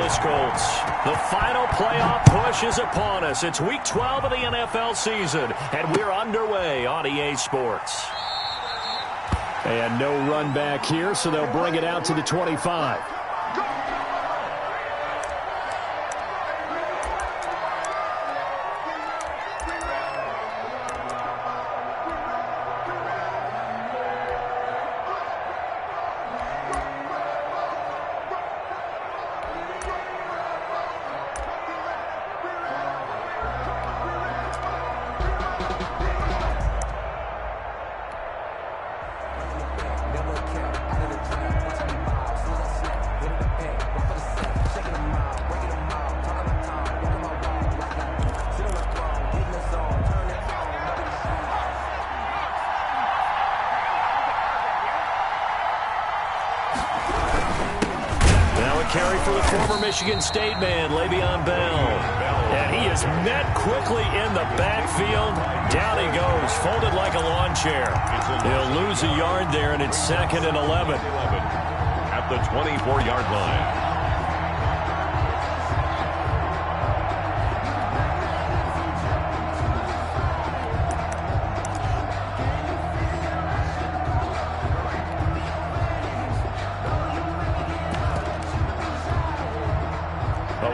Indianapolis Colts. The final playoff push is upon us. It's Week 12 of the NFL season, and we're underway on EA Sports. And no run back here, so they'll bring it out to the 25. Carry for the former Michigan State man, Le'Veon Bell. And he is met quickly in the backfield. Down he goes, folded like a lawn chair. He'll lose a yard there, and it's 2nd and 11. At the 24-yard line.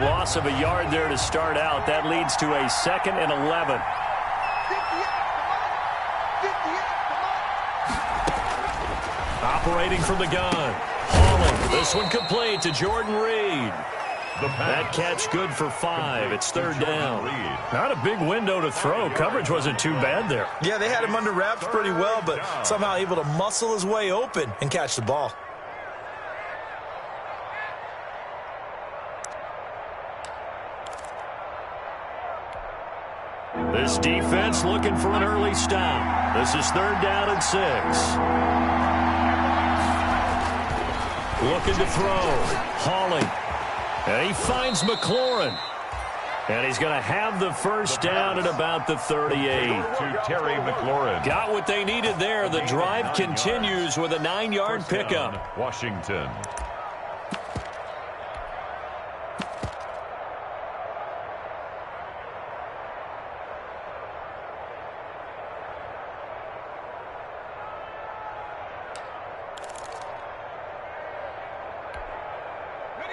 Loss of a yard there to start out. That leads to a 2nd and 11. Operating from the gun. Hauling. This one complete to Jordan Reed. That catch good for 5. It's 3rd down. Not a big window to throw. Coverage wasn't too bad there. Yeah, they had him under wraps pretty well, but somehow able to muscle his way open and catch the ball. This defense looking for an early stop. This is 3rd down and 6. Looking to throw. Hauling. And he finds McLaurin. And he's going to have the first down at about the 38. To Terry McLaurin. Got what they needed there. The drive continues with a 9-yard pickup. Washington.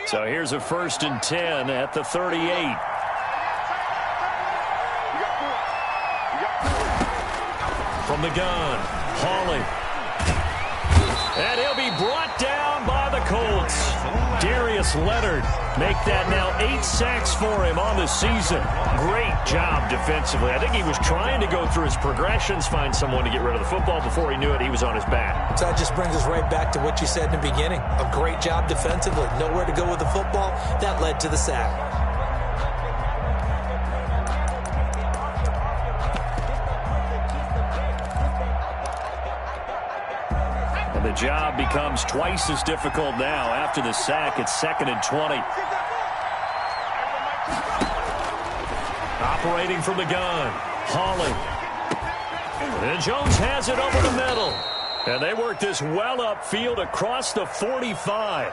So here's a 1st and 10 at the 38. From the gun, Hawley. And he'll be brought down by the Colts. Darius Leonard make that now 8 sacks for him on the season. Great job defensively. I think he was trying to go through his progressions, find someone to get rid of the football. Before he knew it, he was on his back. So that just brings us right back to what you said in the beginning. A great job defensively. Nowhere to go with the football. That led to the sack. And the job becomes twice as difficult now. After the sack, it's 2nd and 20. Operating from the gun. Hauling. And Jones has it over the middle. And they work this well upfield across the 45.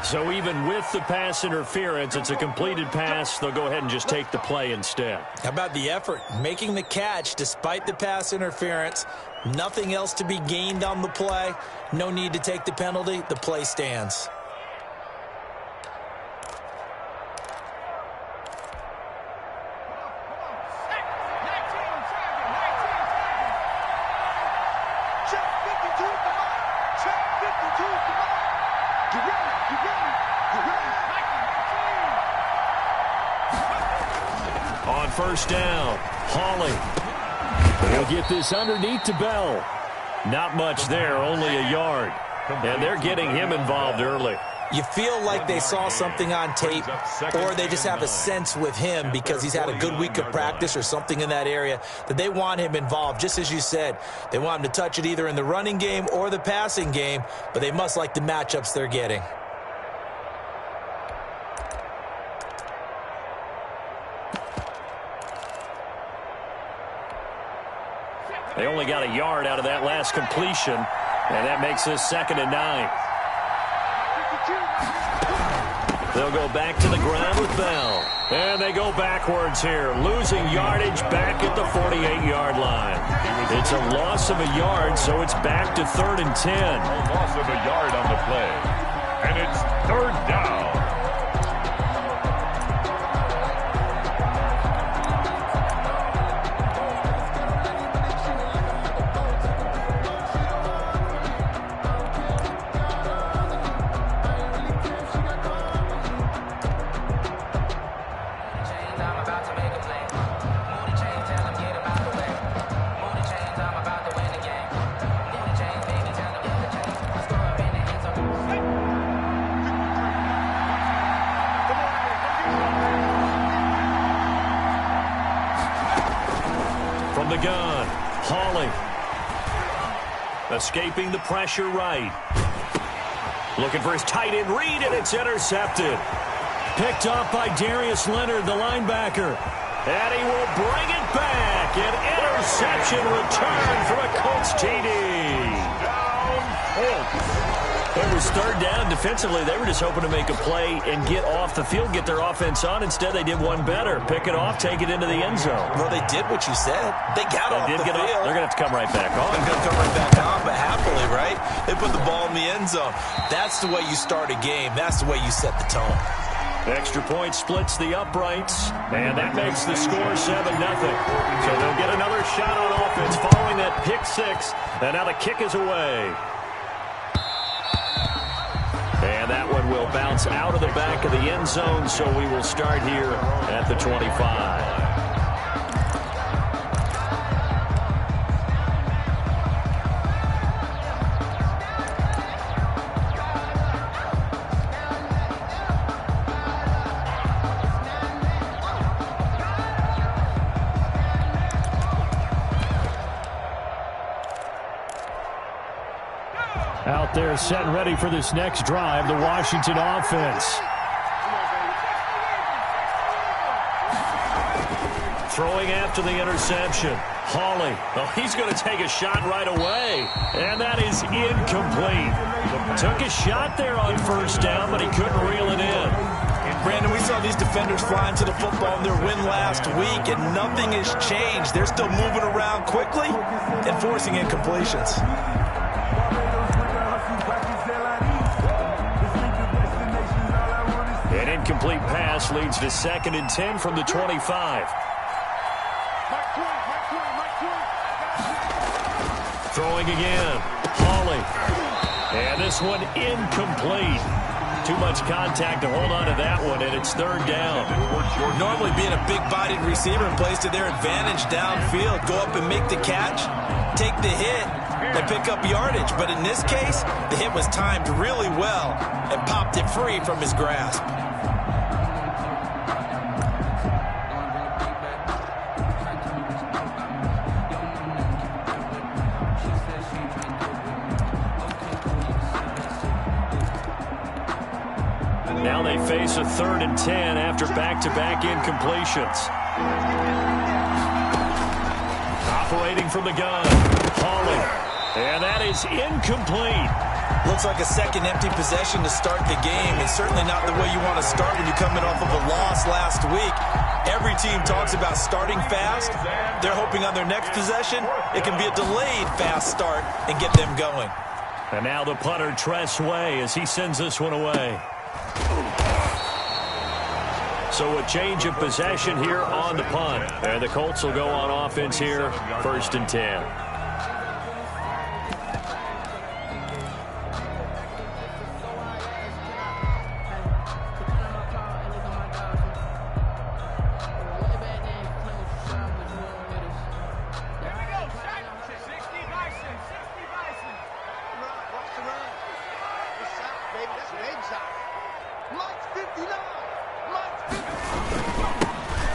So even with the pass interference, it's a completed pass. They'll go ahead and just take the play instead. How about the effort? Making the catch despite the pass interference. Nothing else to be gained on the play. No need to take the penalty. The play stands. On 1st down, Hawley. He'll get this underneath to Bell. Not much there, only a yard. And they're getting him involved early. You feel like they saw something on tape, or they just have a sense with him because he's had a good week of practice or something in that area that they want him involved. Just as you said, they want him to touch it either in the running game or the passing game, but they must like the matchups they're getting. They only got a yard out of that last completion, and that makes this 2nd and 9. They'll go back to the ground with Bell. And they go backwards here, losing yardage back at the 48-yard line. It's a loss of a yard, so it's back to 3rd and 10. A loss of a yard on the play. And it's 3rd down. From the gun, Hawley. Escaping the pressure right. Looking for his tight end read, and it's intercepted. Picked up by Darius Leonard, the linebacker. And he will bring it back. An interception return for a Colts TD. It was 3rd down. Defensively, they were just hoping to make a play and get off the field, get their offense on. Instead, they did one better. Pick it off, take it into the end zone. Well, they did what you said. They got off the field. They're going to have to come right back on. They're going to come right back on, but happily, right? They put the ball in the end zone. That's the way you start a game. That's the way you set the tone. Extra point splits the uprights, and that makes the score 7-0. So they'll get another shot on offense following that pick six, and now the kick is away. And that one will bounce out of the back of the end zone, so we will start here at the 25. Out there set and ready for this next drive, the Washington offense. Throwing after the interception. Hawley. Oh, he's going to take a shot right away. And that is incomplete. Took a shot there on 1st down, but he couldn't reel it in. Brandon, we saw these defenders flying to the football in their win last week, and nothing has changed. They're still moving around quickly and forcing incompletions. An incomplete pass leads to 2nd and 10 from the 25. Throwing again. Hawley. And this one incomplete. Too much contact to hold on to that one, and it's 3rd down. Normally being a big-bodied receiver plays to their advantage downfield. Go up and make the catch, take the hit, and pick up yardage. But in this case, the hit was timed really well and popped it free from his grasp. Now they face a 3rd and 10 after back-to-back incompletions. Operating from the gun, Hawley. And that is incomplete. Looks like a second empty possession to start the game. It's certainly not the way you want to start when you're coming off of a loss last week. Every team talks about starting fast. They're hoping on their next possession, it can be a delayed fast start and get them going. And now the punter, Tress Way, as he sends this one away. So a change of possession here on the punt. And the Colts will go on offense here, 1st and 10.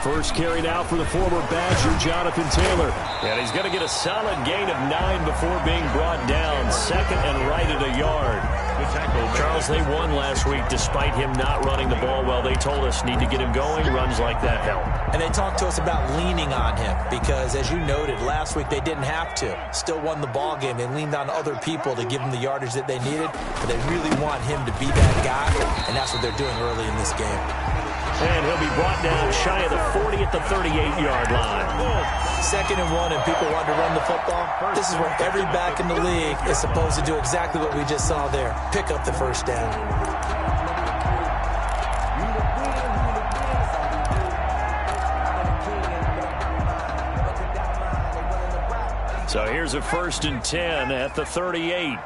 First carried out for the former Badger, Jonathan Taylor. And he's going to get a solid gain of 9 before being brought down. 2nd and right at a yard. The tackle Charles, they won last week despite him not running the ball well. They told us need to get him going. Runs like that help. And they talked to us about leaning on him because, as you noted, last week they didn't have to. Still won the ball game. They leaned on other people to give them the yardage that they needed, but they really want him to be that guy, and that's what they're doing early in this game. And he'll be brought down shy of the 40 at the 38-yard line. 2nd and 1, and people want to run the football. This is where every back in the league is supposed to do exactly what we just saw there. Pick up the first down. So here's a 1st and 10 at the 38.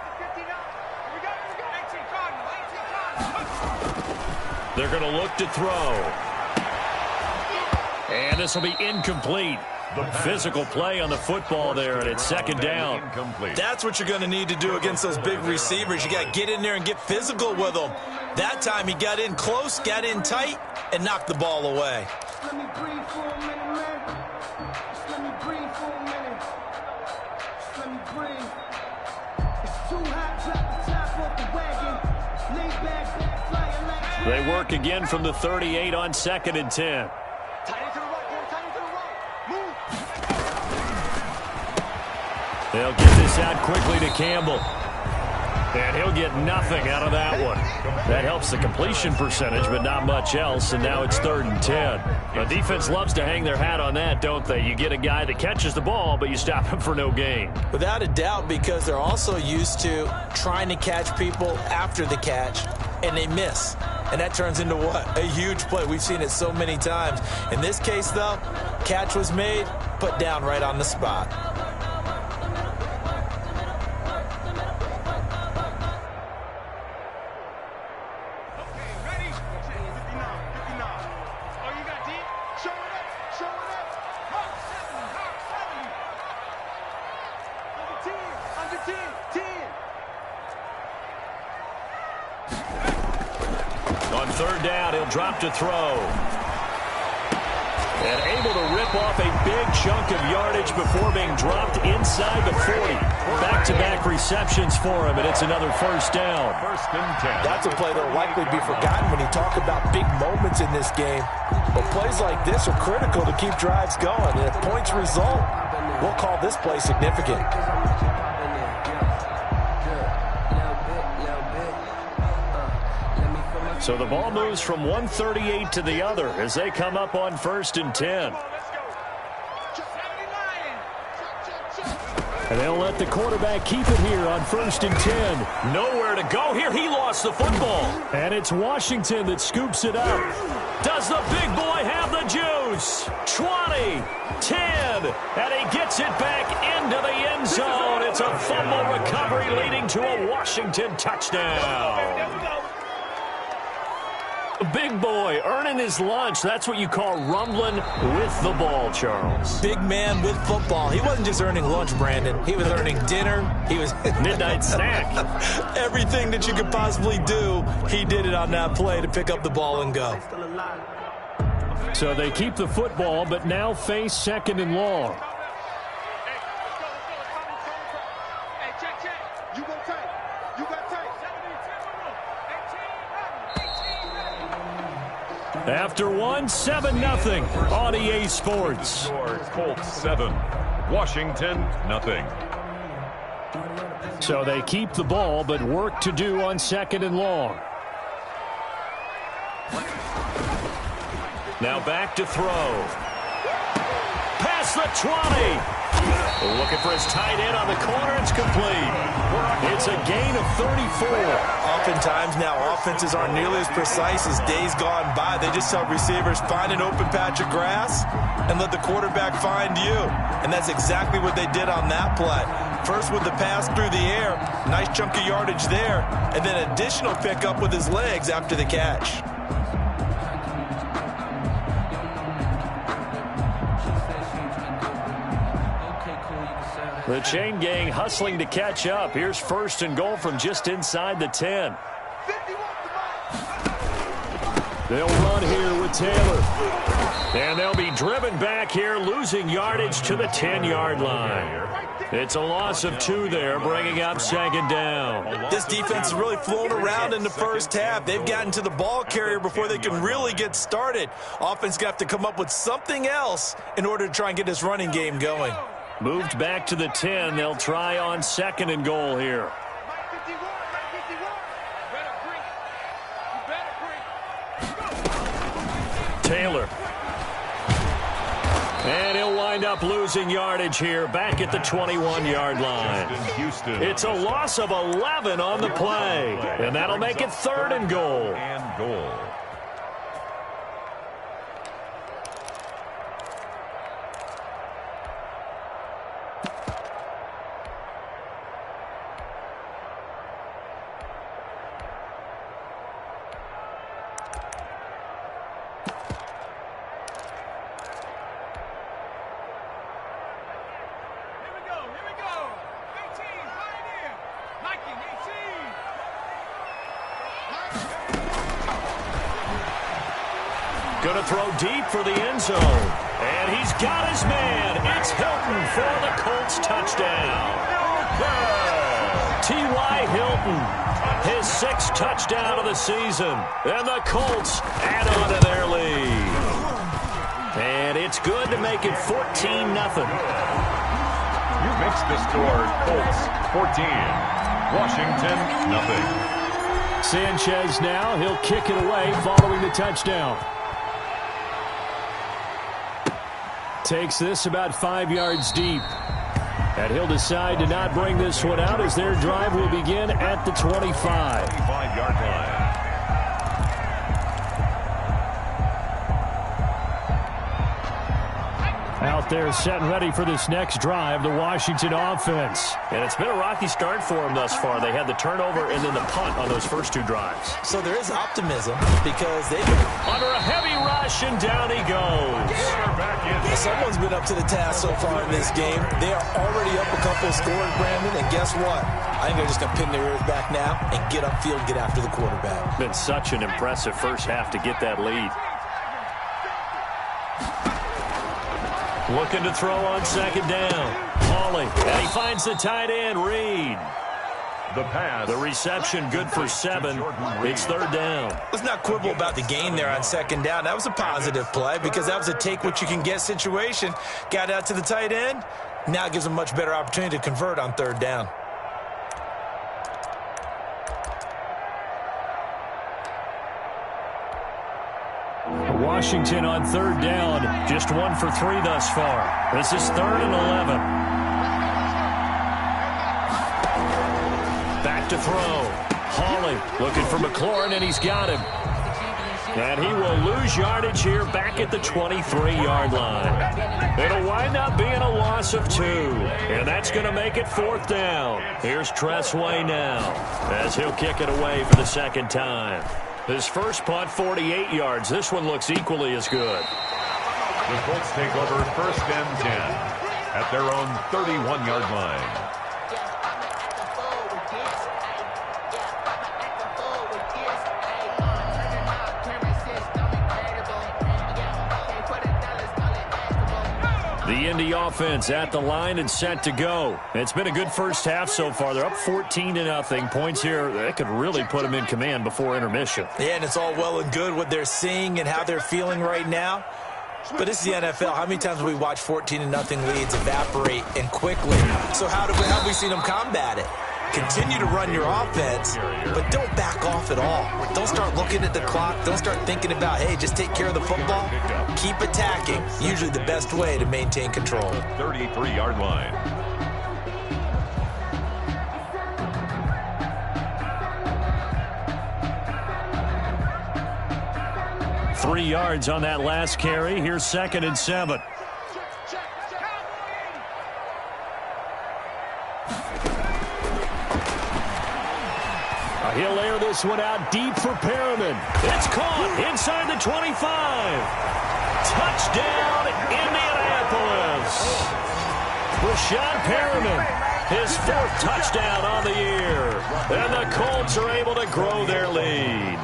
They're going to look to throw. And this will be incomplete. The physical play on the football there, and it's 2nd down. That's what you're going to need to do against those big receivers. You got to get in there and get physical with them. That time he got in close, got in tight, and knocked the ball away. Let me breathe for a minute, man. Just let me breathe for a minute. Just let me breathe. It's too hot, drop the top off the wagon. Lay back, flying like... They work again from the 38 on 2nd and 10. They'll get this out quickly to Campbell. And he'll get nothing out of that one. That helps the completion percentage, but not much else, and now it's 3rd and 10. The defense loves to hang their hat on that, don't they? You get a guy that catches the ball, but you stop him for no gain. Without a doubt, because they're also used to trying to catch people after the catch, and they miss. And that turns into what? A huge play. We've seen it so many times. In this case, though, catch was made, put down right on the spot. On 3rd down, he'll drop to throw. And able to rip off a big chunk of yardage before being dropped inside the 40. Back-to-back receptions for him, and it's another 1st down. 1st and 10. That's a play that will likely be forgotten when you talk about big moments in this game. But plays like this are critical to keep drives going. And if points result, we'll call this play significant. So the ball moves from 138 to the other as they come up on 1st and 10. And they'll let the quarterback keep it here on 1st and 10. Nowhere to go here. He lost the football. And it's Washington that scoops it up. Does the big boy have the juice? 20, 10, and he gets it back into the end zone. It's a fumble recovery leading to a Washington touchdown. Big boy earning his lunch. That's what you call rumbling with the ball, Charles. Big man with football. He wasn't just earning lunch, Brandon. He was earning dinner. He was midnight snack. Everything that you could possibly do, he did it on that play to pick up the ball and go. So they keep the football, but now face 2nd and long. After 7-0 on EA Sports. Colts 7, Washington nothing. So they keep the ball, but work to do on 2nd and long. Now back to throw. Past the 20. Looking for his tight end on the corner. It's complete. It's a gain of 34. Oftentimes now offenses aren't nearly as precise as days gone by. They just tell receivers, find an open patch of grass and let the quarterback find you. And that's exactly what they did on that play. First with the pass through the air, nice chunk of yardage there, and then additional pickup with his legs after the catch. The chain gang hustling to catch up. Here's 1st and goal from just inside the 10. They'll run here with Taylor. And they'll be driven back here, losing yardage to the 10-yard line. It's a loss of 2 there, bringing up second down. This defense is really flown around in the first half. They've gotten to the ball carrier before they can really get started. Offense got to come up with something else in order to try and get this running game going. Moved back to the 10. They'll try on 2nd and goal here. Taylor. And he'll wind up losing yardage here back at the 21-yard line. It's a loss of 11 on the play. And that'll make it 3rd and goal. Going to throw deep for the end zone. And he's got his man. It's Hilton for the Colts touchdown. T.Y. Hilton, his 6th touchdown of the season. And the Colts add on to their lead. And it's good to make it 14-0. Makes the score Colts 14, Washington 0. Sanchez now, he'll kick it away following the touchdown. Takes this about 5 yards deep. And he'll decide to not bring this one out as their drive will begin at the 25-yard line. Out there set and ready for this next drive, the Washington offense. And it's been a rocky start for them thus far. They had the turnover and then the punt on those first 2 drives. So there is optimism because they've been under a heavy rush, and down he goes. Someone's been up to the task so far in this game. They are already up a couple of scores, Brandon, and guess what? I think they're just going to pin their ears back now and get upfield and get after the quarterback. Been such an impressive first half to get that lead. Looking to throw on 2nd down. Hawley, and he finds the tight end, Reed. The reception good for 7. It's 3rd down. Let's not quibble about the gain there on 2nd down. That was a positive play because that was a take-what-you-can-get situation. Got out to the tight end. Now it gives them a much better opportunity to convert on 3rd down. Washington on 3rd down. Just 1 for 3 thus far. This is 3rd and 11. Back to throw. Hawley looking for McLaurin, and he's got him. And he will lose yardage here back at the 23-yard line. It'll wind up being a loss of 2. And that's going to make it 4th down. Here's Tressway now as he'll kick it away for the 2nd time. His first punt, 48 yards. This one looks equally as good. The Colts take over 1st and 10 at their own 31-yard line. The Indy offense at the line and set to go. It's been a good first half so far. They're up 14-0. Points here, that could really put them in command before intermission. Yeah, and it's all well and good what they're seeing and how they're feeling right now. But this is the NFL. How many times have we watched 14-0 leads evaporate and quickly? So how have we seen them combat it? Continue to run your offense, but don't back off at all. Don't start looking at the clock. Don't start thinking about, hey, just take care of the football. Keep attacking. Usually the best way to maintain control. 33-yard line. Three yards on that last carry. Here's 2nd and 7. He'll air this one out deep for Perriman. It's caught inside the 25. Touchdown, Indianapolis. Rashad Perriman, his 4th touchdown on the year. And the Colts are able to grow their lead.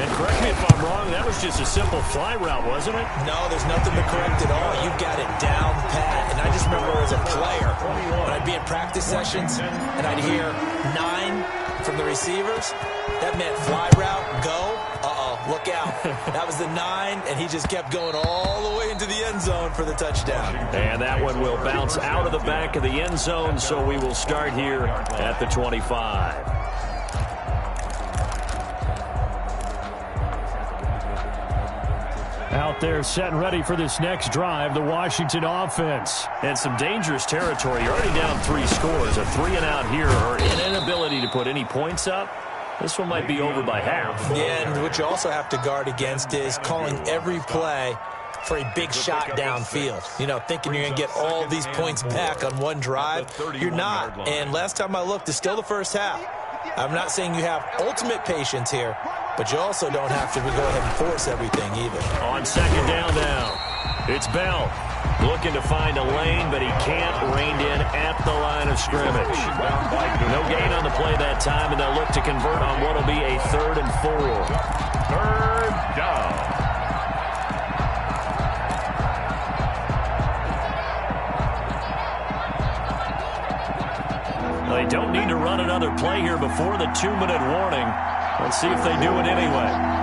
And correct me if I'm wrong, that was just a simple fly route, wasn't it? No, there's nothing to correct at all. You've got it down pat. And I just remember as a player, when I'd be in practice sessions and I'd hear 9 from the receivers, that meant fly route, go. Look out. That was the 9, and he just kept going all the way into the end zone for the touchdown. And that one will bounce out of the back of the end zone, so we will start here at the 25. Out there set and ready for this next drive, the Washington offense. And some dangerous territory. You're already down 3 scores. A 3-and-out here, or an inability to put any points up. This one might be over by half. Yeah, and what you also have to guard against is calling every play for a big shot downfield. You know, thinking you're going to get all these points back on one drive. You're not. And last time I looked, it's still the first half. I'm not saying you have ultimate patience here, but you also don't have to go ahead and force everything either. On second down now, it's Bell. Looking to find a lane, but he can't. Reined in at the line of scrimmage. No gain on the play that time, and they'll look to convert on what will be a 3rd and 4. 3rd down. They don't need to run another play here before the 2-minute warning. Let's see if they do it anyway.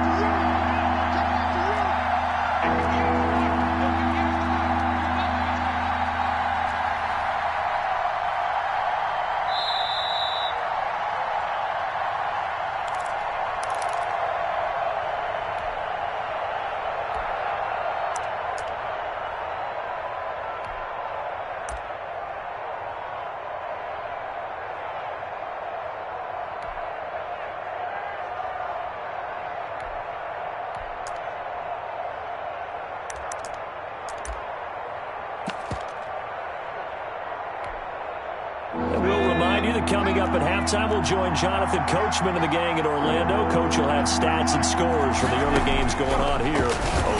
Coming up at halftime, we'll join Jonathan Coachman and the gang at Orlando. Coach will have stats and scores from the early games going on here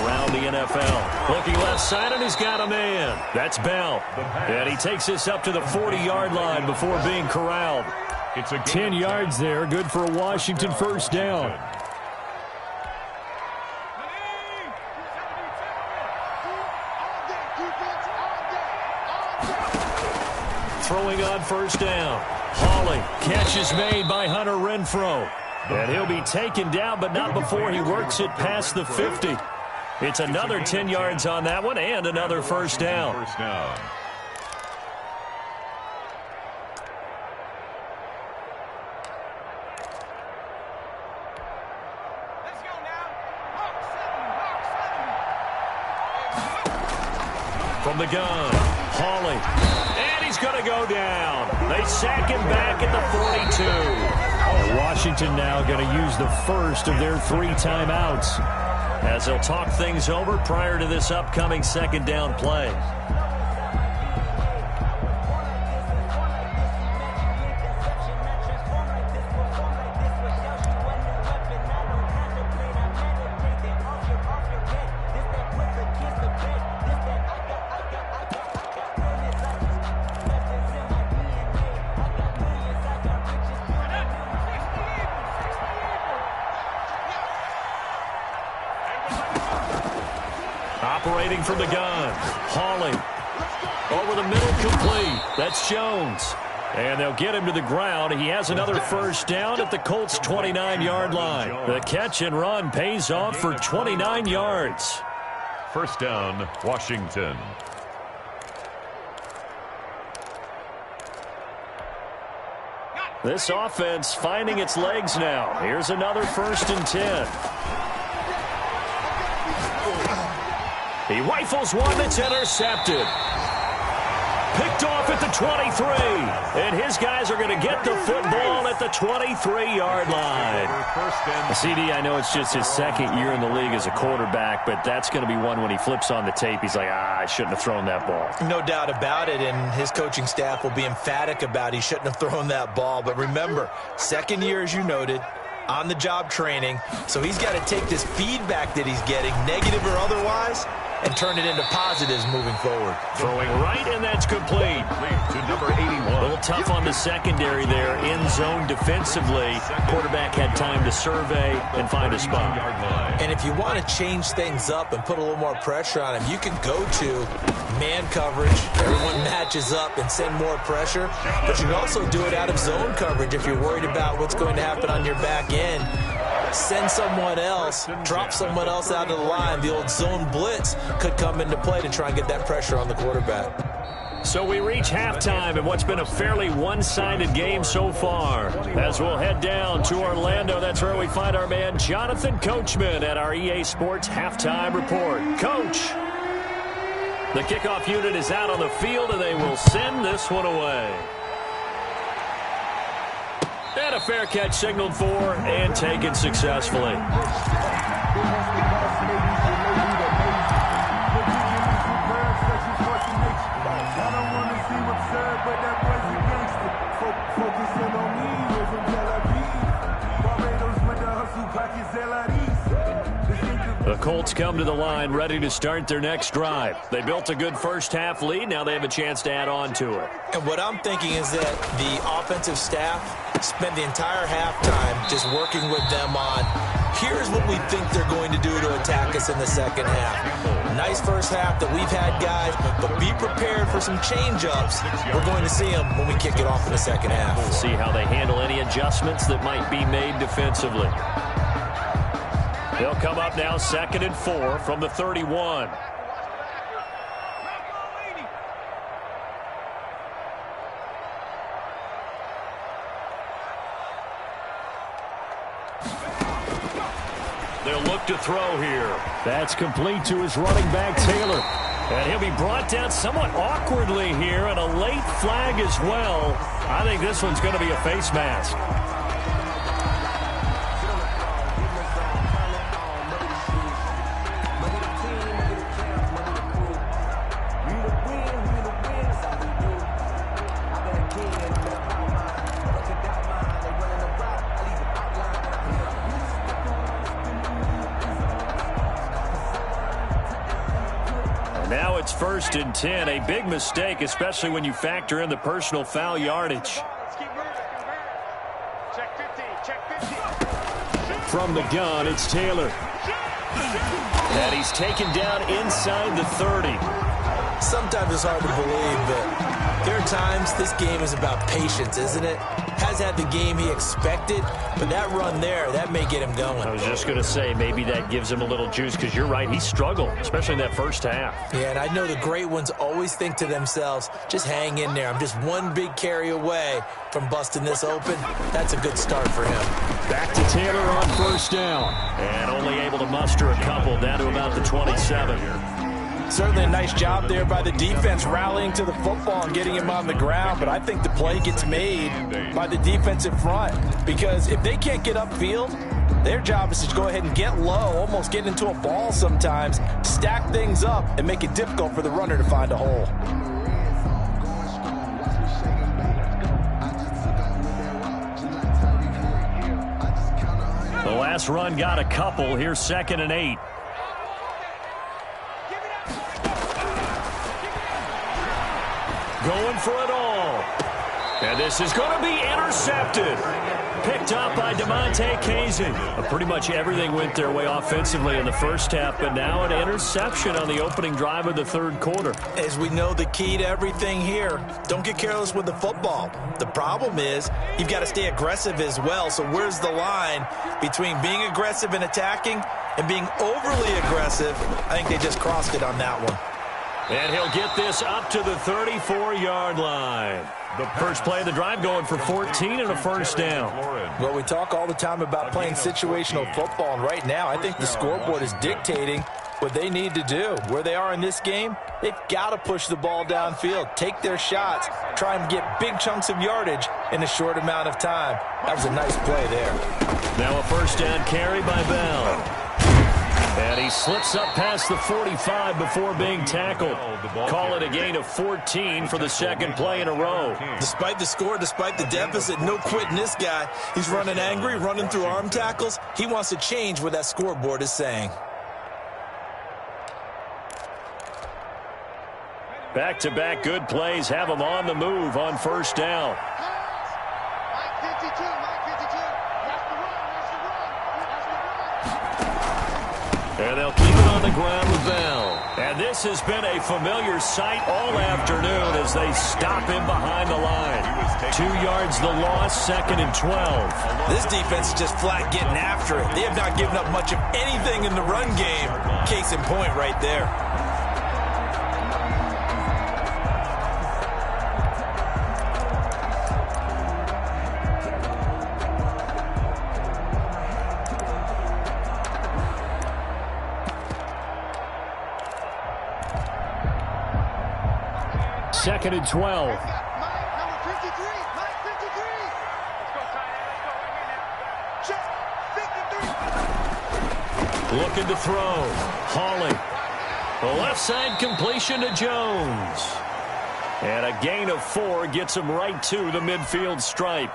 around the NFL. Looking left side, and he's got a man. That's Bell. And he takes this up to the 40-yard line before being corralled. It's a 10 yards there, good for a Washington first down. Throwing on first down. Hawley, catch is made by Hunter Renfrow. And he'll be taken down, but not before he works it past the 50. It's another 10 yards on that one and another first down. From the gun, Hawley. He's going to go down. They sack him back at the 42. Washington now going to use the first of their 3 timeouts as they'll talk things over prior to this upcoming second down play. Operating from the gun, Hawley. Over the middle, complete. That's Jones. And they'll get him to the ground. He has another first down at the Colts' 29-yard line. The catch and run pays off for 29 yards. First down, Washington. This offense finding its legs now. Here's another 1st and 10. He rifles one that's intercepted. Picked off at the 23. And his guys are going to get the football at the 23-yard line. CD, I know it's just his 2nd year in the league as a quarterback, but that's going to be one when he flips on the tape. He's like, I shouldn't have thrown that ball. No doubt about it, and his coaching staff will be emphatic about he shouldn't have thrown that ball. But remember, 2nd year, as you noted, on-the-job training, so he's got to take this feedback that he's getting, negative or otherwise, and turn it into positives moving forward. Throwing right, and that's complete. To number 81. A little tough on the secondary there. In zone defensively. Quarterback had time to survey and find a spot. And if you want to change things up and put a little more pressure on him, you can go to man coverage. Everyone matches up and send more pressure. But you can also do it out of zone coverage if you're worried about what's going to happen on your back end. Send someone else, drop someone else out of the line. The old zone blitz could come into play to try and get that pressure on the quarterback. So we reach halftime in what's been a fairly one-sided game so far. As we'll head down to Orlando, that's where we find our man Jonathan Coachman at our EA Sports Halftime Report. Coach, the kickoff unit is out on the field, and they will send this one away. And a fair catch signaled for and taken successfully. The Colts come to the line ready to start their next drive. They built a good first-half lead. Now they have a chance to add on to it. And what I'm thinking is that the offensive staff spent the entire halftime just working with them on, here's what we think they're going to do to attack us in the second half. Nice first half that we've had, guys, but be prepared for some change-ups. We're going to see them when we kick it off in the second half. We'll see how they handle any adjustments that might be made defensively. They'll come up now 2nd and 4 from the 31. They'll look to throw here. That's complete to his running back, Taylor. And he'll be brought down somewhat awkwardly here, and a late flag as well. I think this one's going to be a face mask. Now it's 1st and 10, a big mistake, especially when you factor in the personal foul yardage. From the gun, it's Taylor. And he's taken down inside the 30. Sometimes it's hard to believe, but there are times this game is about patience, isn't it? Has had the game he expected, but that run there, that may get him going. I was just going to say, maybe that gives him a little juice, because you're right, he struggled, especially in that first half. Yeah, and I know the great ones always think to themselves, just hang in there. I'm just one big carry away from busting this open. That's a good start for him. Back to Taylor on 1st down. And only able to muster a couple down to about the 27. Certainly a nice job there by the defense rallying to the football and getting him on the ground, but I think the play gets made by the defensive front, because if they can't get upfield, their job is to go ahead and get low, almost get into a ball sometimes, stack things up, and make it difficult for the runner to find a hole. The last run got a couple. Here's 2nd and 8. Going for it all. And this is going to be intercepted. Picked up by DeMonte Casey. Pretty much everything went their way offensively in the first half, but now an interception on the opening drive of the 3rd quarter. As we know, the key to everything here, don't get careless with the football. The problem is you've got to stay aggressive as well. So where's the line between being aggressive and attacking and being overly aggressive? I think they just crossed it on that one. And he'll get this up to the 34-yard line. The first play of the drive going for 14 and a 1st down. Well, we talk all the time about playing situational football, and right now I think the scoreboard is dictating what they need to do. Where they are in this game, they've got to push the ball downfield, take their shots, try and get big chunks of yardage in a short amount of time. That was a nice play there. Now a 1st down carry by Bell. And he slips up past the 45 before being tackled. Call it a gain of 14 for the 2nd play in a row. Despite the score, despite the deficit, no quitting this guy. He's running angry, running through arm tackles. He wants to change what that scoreboard is saying. Back-to-back good plays have them on the move on first down. And they'll keep it on the ground with Bell. And this has been a familiar sight all afternoon as they stop him behind the line. 2 yards the loss, 2nd and 12. This defense is just flat getting after it. They have not given up much of anything in the run game. Case in point right there. Second and 12. Looking to throw. Hawley. The left side completion to Jones. And a gain of 4 gets him right to the midfield stripe.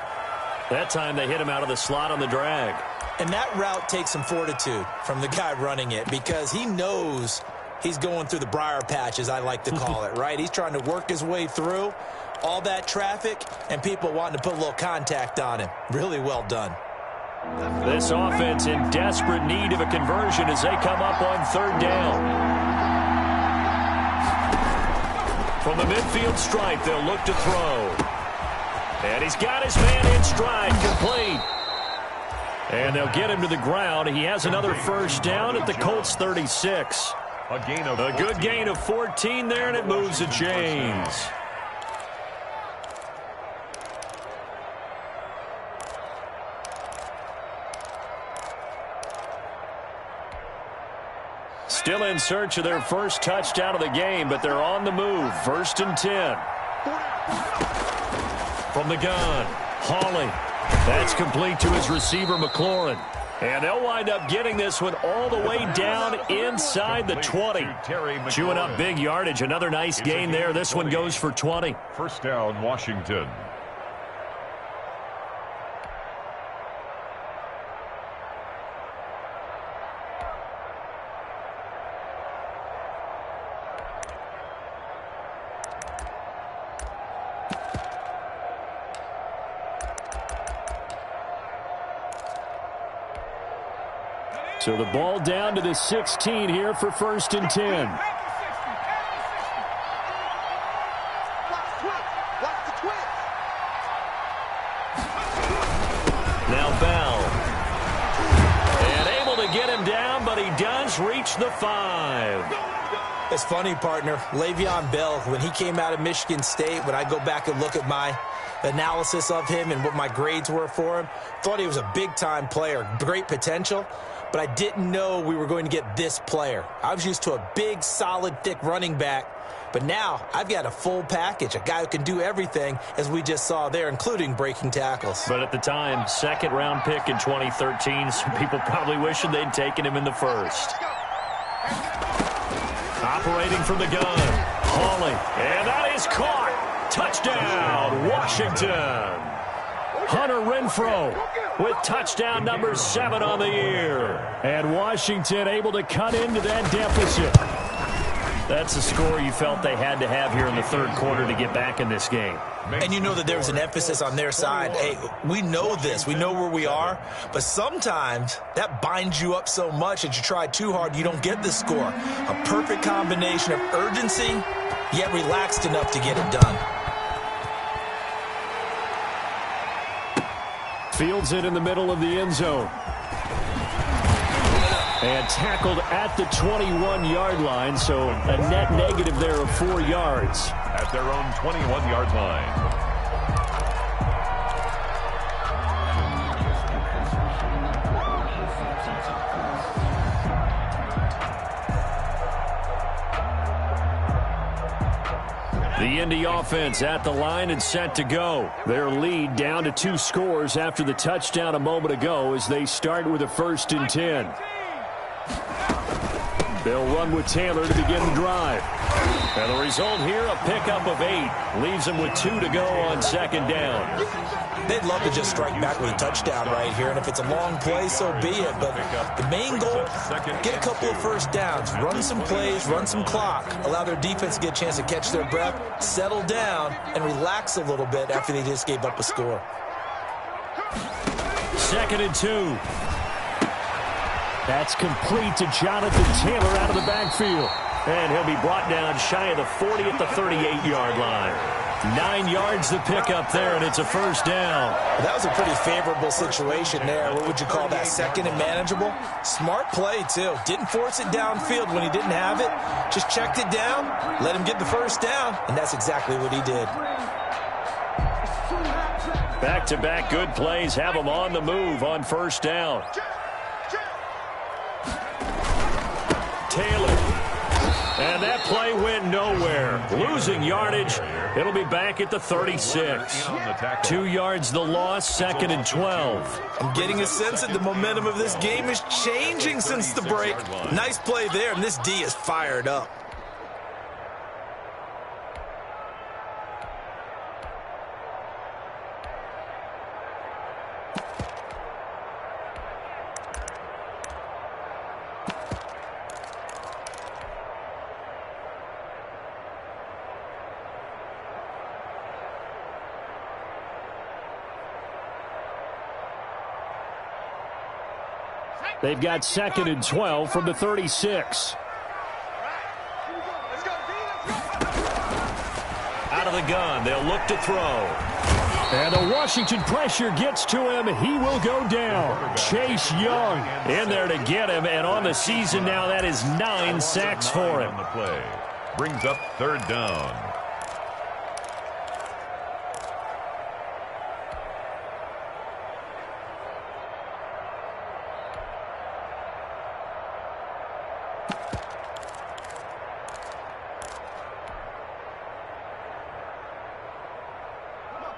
That time they hit him out of the slot on the drag. And that route takes some fortitude from the guy running it because he knows he's going through the briar patch, as I like to call it, right? He's trying to work his way through all that traffic and people wanting to put a little contact on him. Really well done. This offense in desperate need of a conversion as they come up on third down. From the midfield stripe, they'll look to throw. And he's got his man in stride, complete. And they'll get him to the ground. He has another first down at the Colts 36. A good gain of 14 there, and it moves the chains. Still in search of their first touchdown of the game, but they're on the move. 1st and 10. From the gun, Hawley. That's complete to his receiver, McLaurin. And they'll wind up getting this one all the way down inside the 20. Chewing up big yardage. Another nice gain there. This one goes for 20. First down, Washington. So the ball down to the 16 here for 1st and 10. Now Bell. And able to get him down, but he does reach the 5. It's funny, partner. Le'Veon Bell, when he came out of Michigan State, when I go back and look at my analysis of him and what my grades were for him, thought he was a big-time player, great potential. But I didn't know we were going to get this player. I was used to a big, solid, thick running back. But now I've got a full package, a guy who can do everything, as we just saw there, including breaking tackles. But at the time, 2nd-round pick in 2013, some people probably wishing they'd taken him in the 1st. Operating from the gun, Hawley. And that is caught. Touchdown, Washington. Hunter Renfrow with touchdown number 7 on the year. And Washington able to cut into that deficit. That's the score you felt they had to have here in the 3rd quarter to get back in this game. And you know that there was an emphasis on their side. Hey, we know this. We know where we are. But sometimes that binds you up so much that you try too hard, you don't get the score. A perfect combination of urgency, yet relaxed enough to get it done. Fields it in the middle of the end zone. And tackled at the 21-yard line, so a net negative there of 4 yards. At their own 21-yard line. The Indy offense at the line and set to go. Their lead down to 2 scores after the touchdown a moment ago as they start with a 1st and 10. They'll run with Taylor to begin the drive. And the result here, a pickup of 8. Leaves them with 2 to go on second down. They'd love to just strike back with a touchdown right here, and if it's a long play, so be it. But the main goal, get a couple of first downs, run some plays, run some clock, allow their defense to get a chance to catch their breath, settle down, and relax a little bit after they just gave up a score. 2nd and 2. That's complete to Jonathan Taylor out of the backfield. And he'll be brought down shy of the 40 at the 38-yard line. 9 yards to pick up there, and it's a first down. That was a pretty favorable situation there. What would you call that, 2nd and manageable? Smart play, too. Didn't force it downfield when he didn't have it. Just checked it down, let him get the first down, and that's exactly what he did. Back-to-back good plays have him on the move on first down. Taylor. And that play went nowhere. Losing yardage. It'll be back at the 36. 2 yards the loss, 2nd and 12. I'm getting a sense that the momentum of this game is changing since the break. Nice play there, and this D is fired up. They've got 2nd and 12 from the 36. Out of the gun, they'll look to throw. And the Washington pressure gets to him. He will go down. Chase Young in there to get him. And on the season now, that is 9 sacks for him. The play brings up 3rd down.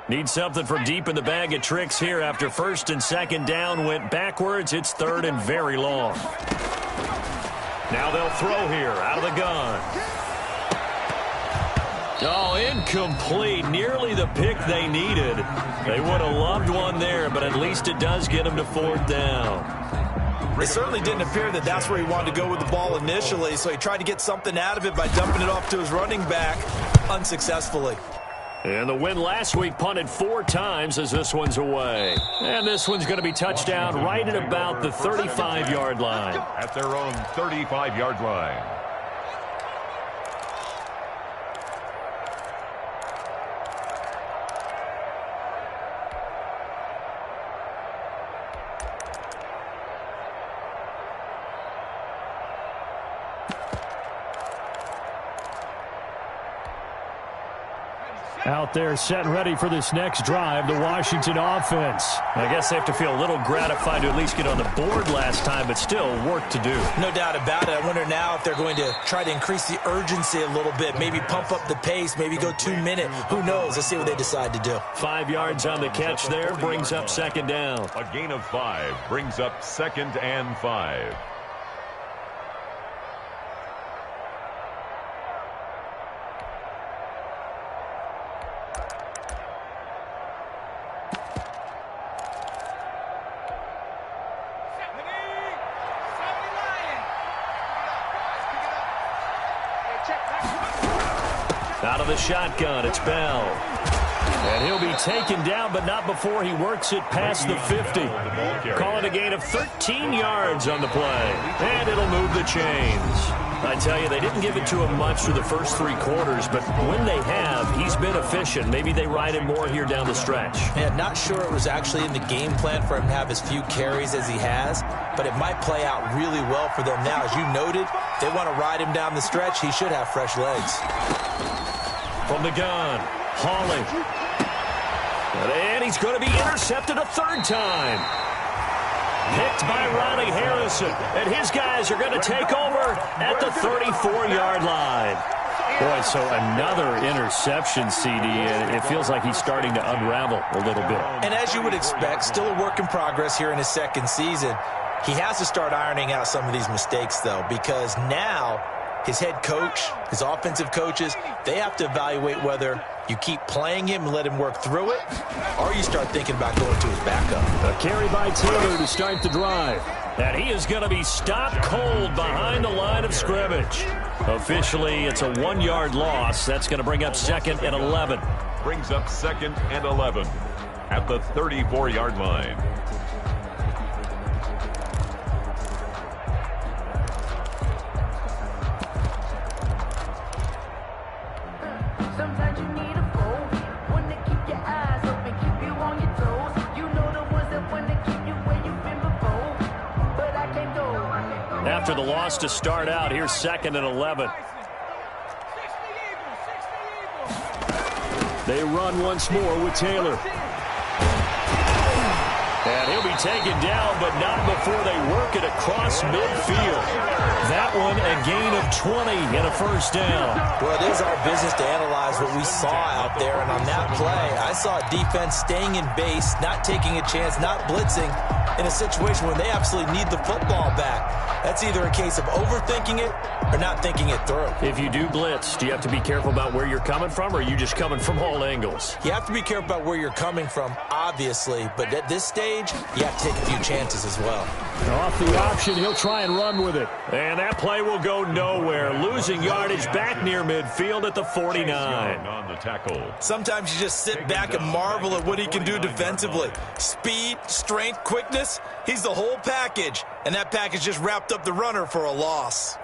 Need something from deep in the bag of tricks here after 1st and 2nd down went backwards. It's 3rd and very long. Now they'll throw here out of the gun. Oh, incomplete. Nearly the pick they needed. They would have loved one there, but at least it does get them to 4th down. It certainly didn't appear that that's where he wanted to go with the ball initially, so he tried to get something out of it by dumping it off to his running back unsuccessfully. And the win last week punted 4 times as this one's away. And this one's going to be touchdown right at about the 35-yard line. At their own 35-yard line. Out there set and ready for this next drive, the Washington offense. I guess they have to feel a little gratified to at least get on the board last time, but still work to do. No doubt about it. I wonder now if they're going to try to increase the urgency a little bit, maybe pump up the pace, maybe go 2-minute. Who knows? Let's see what they decide to do. 5 yards on the catch there brings up 2nd down. A gain of 5 brings up 2nd and 5. Out of the shotgun, it's Bell. And he'll be taken down, but not before he works it past the 50. Calling a gain of 13 yards on the play. And it'll move the chains. I tell you, they didn't give it to him much through the first 3 quarters, but when they have, he's been efficient. Maybe they ride him more here down the stretch. Yeah, not sure it was actually in the game plan for him to have as few carries as he has, but it might play out really well for them now. As you noted, they want to ride him down the stretch. He should have fresh legs. From the gun, Hawley. And he's going to be intercepted a 3rd time. Picked by Ronnie Harrison. And his guys are going to take over at the 34-yard line. Boy, so another interception, CD. It feels like he's starting to unravel a little bit. And as you would expect, still a work in progress here in his 2nd season. He has to start ironing out some of these mistakes, though, because now his head coach, his offensive coaches, they have to evaluate whether you keep playing him and let him work through it, or you start thinking about going to his backup. A carry by Taylor to start the drive. And he is going to be stopped cold behind the line of scrimmage. Officially, it's a 1-yard loss. That's going to bring up 2nd and 11. Brings up 2nd and 11 at the 34-yard line. Sometimes you need a foe, one to keep your eyes open, keep you on your toes. You know the ones that want to keep you where you've been before, but I can't go. After the loss to start out, here's 2nd and 11. They run once more with Taylor. And he'll be taken down, but not before they work it across midfield. That one a gain of 20 and a first down. Well, it is our business to analyze what we saw out there, and on that play, I saw defense staying in base, not taking a chance, not blitzing, in a situation where they absolutely need the football back. That's either a case of overthinking it or not thinking it through. If you do blitz, do you have to be careful about where you're coming from, or are you just coming from all angles? You have to be careful about where you're coming from, obviously, but at this stage, you have to take a few chances as well. Off the option, he'll try and run with it. And that play will go nowhere. Losing yardage back near midfield at the 49. On the tackle. Sometimes you just sit back and marvel at what he can do defensively. Speed, strength, quickness, he's the whole package. And that package just wrapped up the runner for a loss.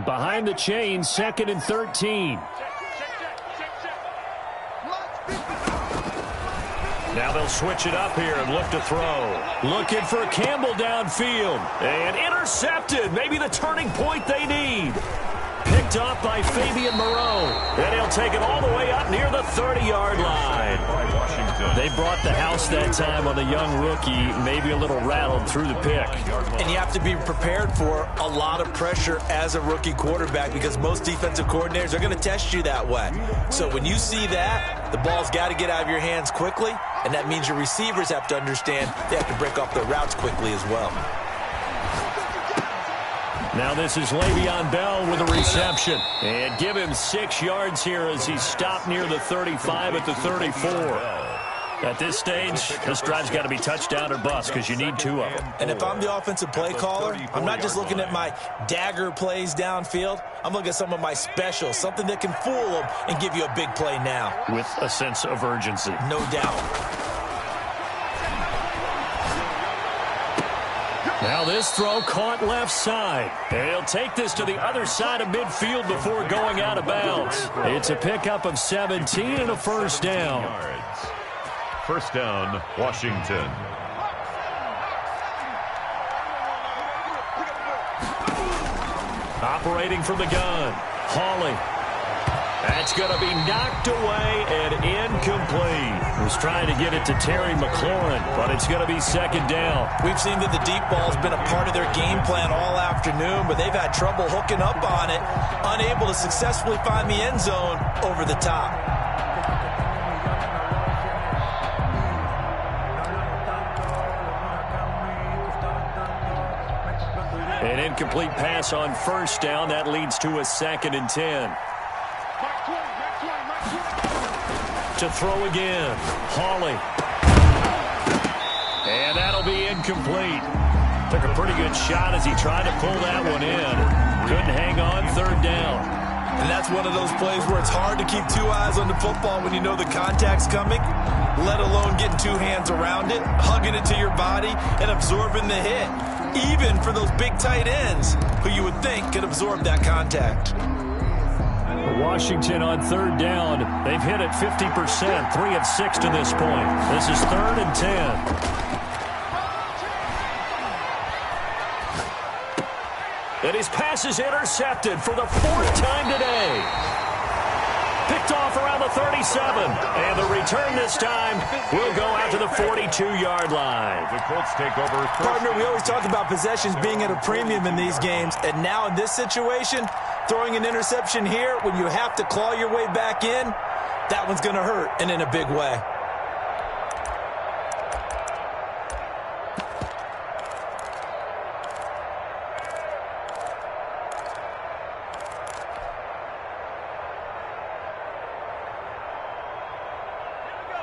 Behind the chain, 2nd and 13. Now they'll switch it up here and look to throw. Looking for Campbell downfield. And intercepted. Maybe the turning point they need. Picked off by Fabian Moreau. And he'll take it all the way up near the 30-yard line. They brought the house that time on the young rookie, maybe a little rattled through the pick. And you have to be prepared for a lot of pressure as a rookie quarterback because most defensive coordinators are going to test you that way. So when you see that, the ball's got to get out of your hands quickly, and that means your receivers have to understand they have to break off their routes quickly as well. Now this is Le'Veon Bell with a reception. And give him 6 yards here as he's stopped near the 35 at the 34. At this stage, this drive's got to be touchdown or bust because you need 2 of them. And if I'm the offensive play caller, I'm not just looking at my dagger plays downfield. I'm looking at some of my specials, something that can fool them and give you a big play now. With a sense of urgency. No doubt. Now this throw caught left side. And he'll take this to the other side of midfield before going out of bounds. It's a pickup of 17 and a first down. First down, Washington. Operating from the gun, Hawley. That's going to be knocked away and incomplete. Was trying to get it to Terry McLaurin, but it's going to be 2nd down. We've seen that the deep ball's been a part of their game plan all afternoon, but they've had trouble hooking up on it, unable to successfully find the end zone over the top. An incomplete pass on first down. That leads to a 2nd and 10. To throw again, Hawley. And that'll be incomplete. Took a pretty good shot as he tried to pull that one in. Couldn't hang on, 3rd down. And that's one of those plays where it's hard to keep 2 eyes on the football when you know the contact's coming, let alone getting 2 hands around it, hugging it to your body, and absorbing the hit. Even for those big tight ends who you would think could absorb that contact. Washington on 3rd down. They've hit it 50%, 3 of 6 to this point. This is 3rd and 10. And his pass is intercepted for the 4th time today. Picked off around the 37. And the return this time will go out to the 42-yard line. The Colts take over. Partner, we always talk about possessions being at a premium in these games. And now in this situation, throwing an interception here when you have to claw your way back in, that one's going to hurt, and in a big way.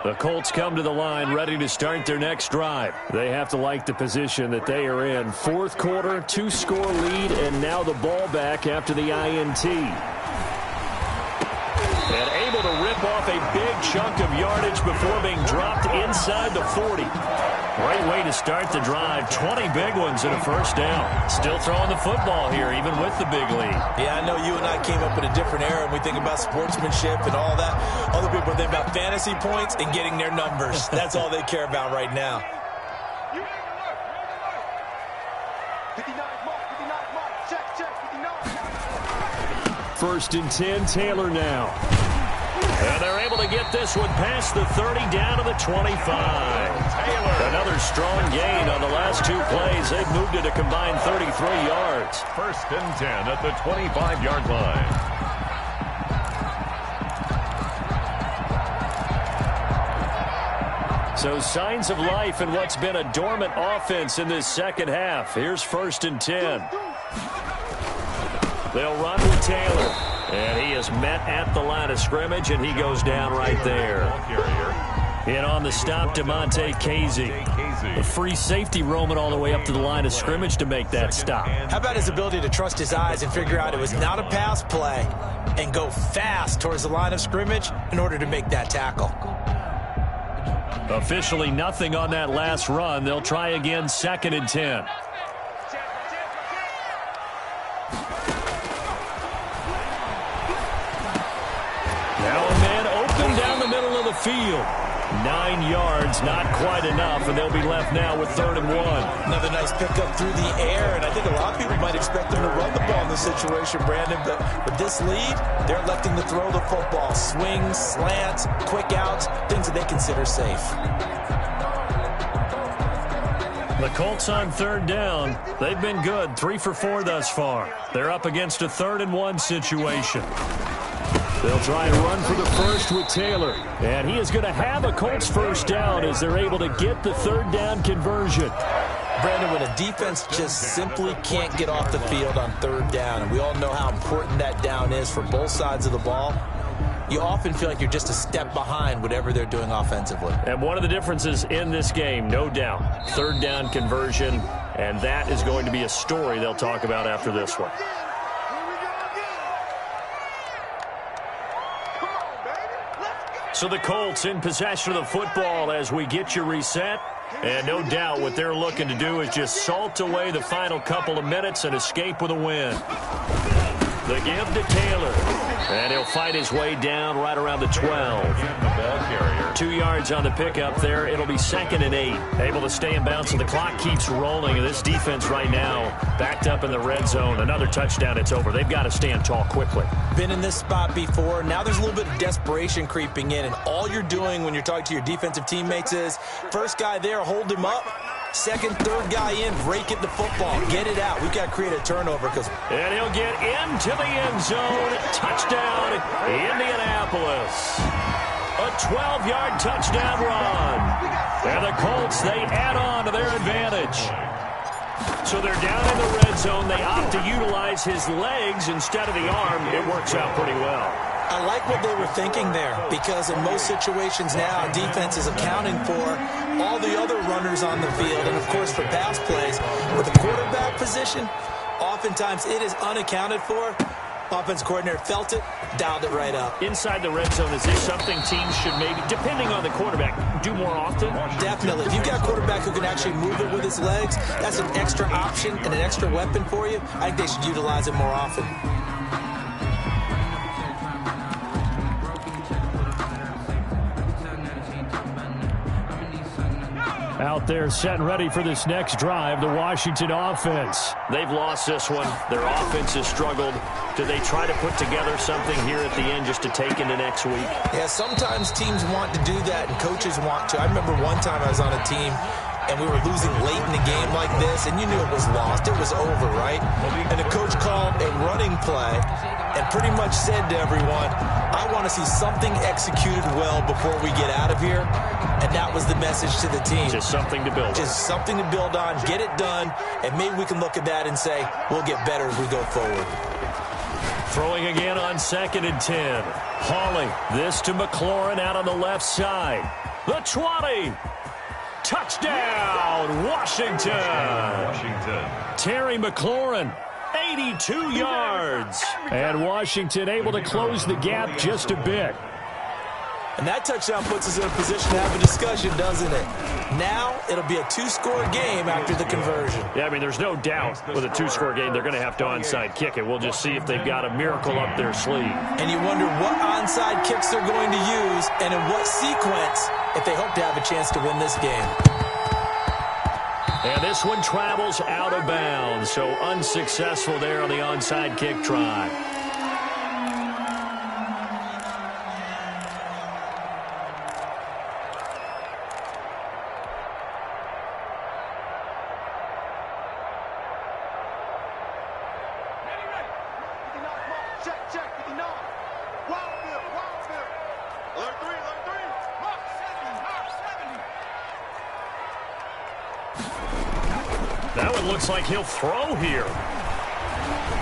The Colts come to the line ready to start their next drive. They have to like the position that they are in. Fourth quarter, 2-score lead, and now the ball back after the INT. And able to rip off a big chunk of yardage before being dropped inside the 40. Great way to start the drive. 20 big ones and a first down. Still throwing the football here, even with the big lead. Yeah, I know you and I came up in a different era, and we think about sportsmanship and all that. Other people think about fantasy points and getting their numbers. That's all they care about right now. 59 mark, check, 59. First and 10, Taylor now. And they're able to get this one past the 30 down to the 25. Taylor. Another strong gain on the last two plays. They've moved it a combined 33 yards. First and 10 at the 25-yard line. So signs of life in what's been a dormant offense in this second half. Here's first and 10. They'll run with Taylor. And he is met at the line of scrimmage, and he goes down right there. In on the stop, DeMonte Casey. A free safety roaming all the way up to the line of scrimmage to make that stop. How about his ability to trust his eyes and figure out it was not a pass play and go fast towards the line of scrimmage in order to make that tackle? Officially nothing on that last run. They'll try again, second and 10. Now a man open down the middle of the field. 9 yards, not quite enough, and they'll be left now with 3rd and 1. Another nice pickup through the air, and I think a lot of people might expect them to run the ball in this situation, Brandon, but with this lead, they're electing to throw the football. Swings, slants, quick outs, things that they consider safe. The Colts on 3rd down. They've been good, 3 for 4 thus far. They're up against a 3rd and 1 situation. They'll try and run for the first with Taylor. And he is going to have a Colts first down as they're able to get the 3rd down conversion. Brandon, when a defense just simply can't get off the field on 3rd down, and we all know how important that down is for both sides of the ball, you often feel like you're just a step behind whatever they're doing offensively. And one of the differences in this game, no doubt, 3rd down conversion, and that is going to be a story they'll talk about after this one. So the Colts in possession of the football as we get you reset. And no doubt what they're looking to do is just salt away the final couple of minutes and escape with a win. The give to Taylor. And he'll fight his way down right around the 12. 2 yards on the pickup there. It'll be 2nd and 8. Able to stay in bounds, and the clock keeps rolling. And this defense right now backed up in the red zone. Another touchdown, it's over. They've got to stand tall quickly. Been in this spot before. Now there's a little bit of desperation creeping in. And all you're doing when you're talking to your defensive teammates is, first guy there, hold him up. Second, third guy in, break it the football. Get it out. We've got to create a turnover. And he'll get into the end zone. Touchdown, Indianapolis. A 12-yard touchdown run. And the Colts, they add on to their advantage. So they're down in the red zone. They opt to utilize his legs instead of the arm. It works out pretty well. I like what they were thinking there, because in most situations now, defense is accounting for all the other runners on the field, and of course for pass plays. With the quarterback position, oftentimes it is unaccounted for. Offense coordinator felt it, dialed it right up. Inside the red zone, is this something teams should maybe, depending on the quarterback, do more often? Definitely. If you've got a quarterback who can actually move it with his legs, that's an extra option and an extra weapon for you. I think they should utilize it more often. Out there set and ready for this next drive, the Washington offense. They've lost this one. Their offense has struggled. Do they try to put together something here at the end just to take into next week? Yeah, sometimes teams want to do that and coaches want to. I remember one time I was on a team and we were losing late in the game like this, and you knew it was lost. It was over, right? And the coach called a running play and pretty much said to everyone, I want to see something executed well before we get out of here. And that was the message to the team. Just something to build on. Just something to build on, get it done, and maybe we can look at that and say, we'll get better as we go forward. Throwing again on 2nd and 10. Hawley, this to McLaurin out on the left side. The 20. Touchdown, Washington. Terry McLaurin, 82 yards. And Washington able to close the gap just a bit. And that touchdown puts us in a position to have a discussion, doesn't it? Now it'll be a 2-score game after the conversion. Yeah, I mean, there's no doubt with a 2-score game they're going to have to onside kick it. We'll just see if they've got a miracle up their sleeve. And you wonder what onside kicks they're going to use and in what sequence if they hope to have a chance to win this game. And this one travels out of bounds, so unsuccessful there on the onside kick try. That one looks like he'll throw here.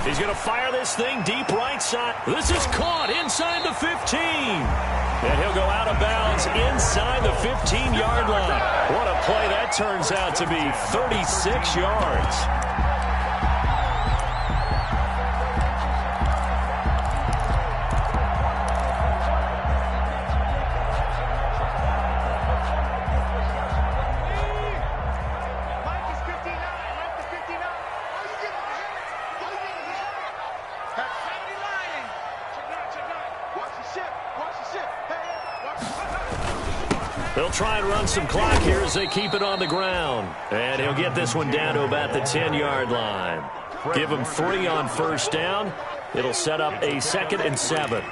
He's going to fire this thing deep right side. This is caught inside the 15. And he'll go out of bounds inside the 15-yard line. What a play that turns out to be, 36 yards. They'll try and run some clock here as they keep it on the ground. And he'll get this one down to about the 10-yard line. Give him 3 on first down. It'll set up a 2nd and 7.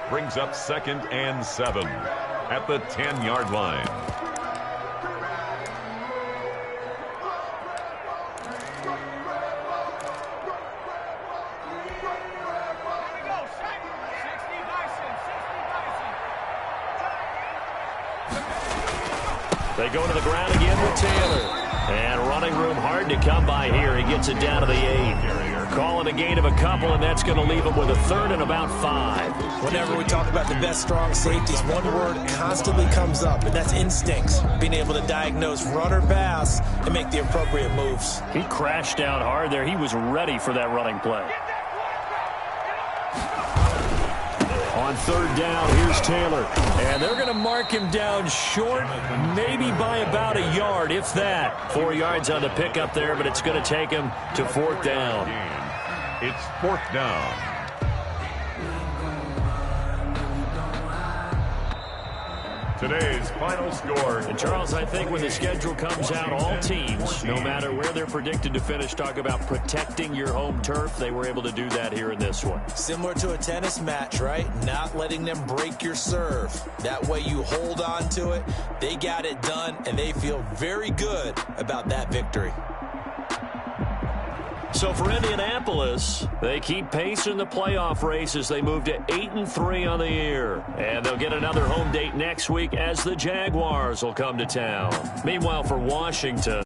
Brings up 2nd and 7 at the 10-yard line. They go to the ground again with Taylor. And running room hard to come by here. He gets it down to the 8. Calling a gain of a couple, and that's going to leave him with a 3rd and about 5. Whenever we talk about the best strong safeties, one word constantly comes up, and that's instincts. Being able to diagnose run or pass and make the appropriate moves. He crashed down hard there. He was ready for that running play. On 3rd down, here's Taylor. And they're going to mark him down short, maybe by about a yard, if that. 4 yards on the pickup there, but it's going to take him to 4th down. It's 4th down. Today's final score. And Charles, I think when the schedule comes out, all teams, no matter where they're predicted to finish, talk about protecting your home turf. They were able to do that here in this one. Similar to a tennis match, right? Not letting them break your serve. That way you hold on to it. They got it done, and they feel very good about that victory. So for Indianapolis, they keep pace in the playoff race as they move to 8-3 on the year. And they'll get another home date next week as the Jaguars will come to town. Meanwhile, for Washington,